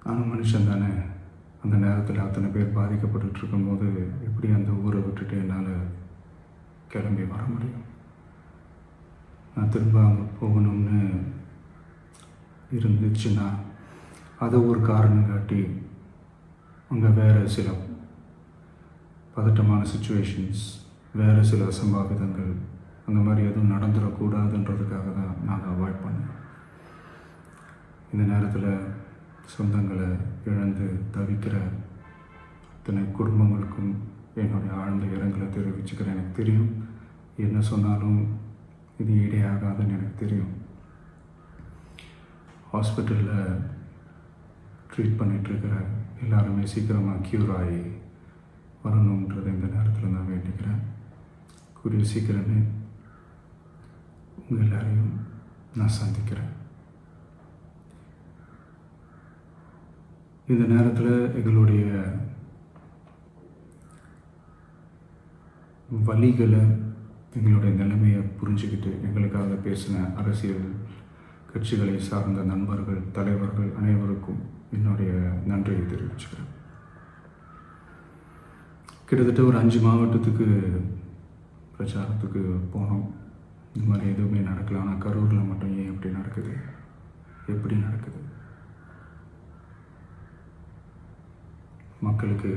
நானும் மனுஷன் தானே. அந்த நேரத்தில் அத்தனை பேர் பாதிக்கப்பட்டு இருக்கும்போது எப்படி அந்த ஊரை விட்டுட்டு என்னால் கிளம்பி வர முடியும்? நான் திரும்ப அங்கே போகணும்னு இருந்துச்சுன்னா அதை ஒரு காரணம் காட்டி அங்கே வேறு சில பதட்டமான சுச்சுவேஷன்ஸ், வேறு சில அசம்பாவிதங்கள் அந்த மாதிரி எதுவும் நடந்துடக்கூடாதுன்றதுக்காக தான் நான் அவாய்ட் பண்ணேன். இந்த நேரத்தில் சொந்தங்களை இழந்து தவிக்கிற அத்தனை குடும்பங்களுக்கும் என்னுடைய ஆழ்ந்த இரங்கலை தெரிவிச்சுக்கிறேன். எனக்கு தெரியும், என்ன சொன்னாலும் இது ஈடேயாகாதுன்னு எனக்கு தெரியும். ஹாஸ்பிட்டலில் ட்ரீட் பண்ணிகிட்ருக்கிற எல்லாருமே சீக்கிரமாக க்யூர் ஆகி வரணுன்றதை இந்த நேரத்தில் நான் வேண்டிக்கிறேன். கூடிய சீக்கிரமே உங்கள் எல்லாரையும் நான் சந்திக்கிறேன். இந்த நேரத்தில் எங்களுடைய வலிகளை, எங்களுடைய நிலைமையை புரிஞ்சுக்கிட்டு எங்களுக்காக பேசின அரசியல் கட்சிகளை சார்ந்த நண்பர்கள், தலைவர்கள் அனைவருக்கும் என்னுடைய நன்றியை தெரிவிச்சுக்கிறேன். கிட்டத்தட்ட ஒரு 5 மாவட்டத்துக்கு பிரச்சாரத்துக்கு போனோம். இந்த மாதிரி எதுவுமே நடக்கல. ஆனால் கரூரில் மட்டும் ஏன் எப்படி நடக்குது? மக்களுக்கு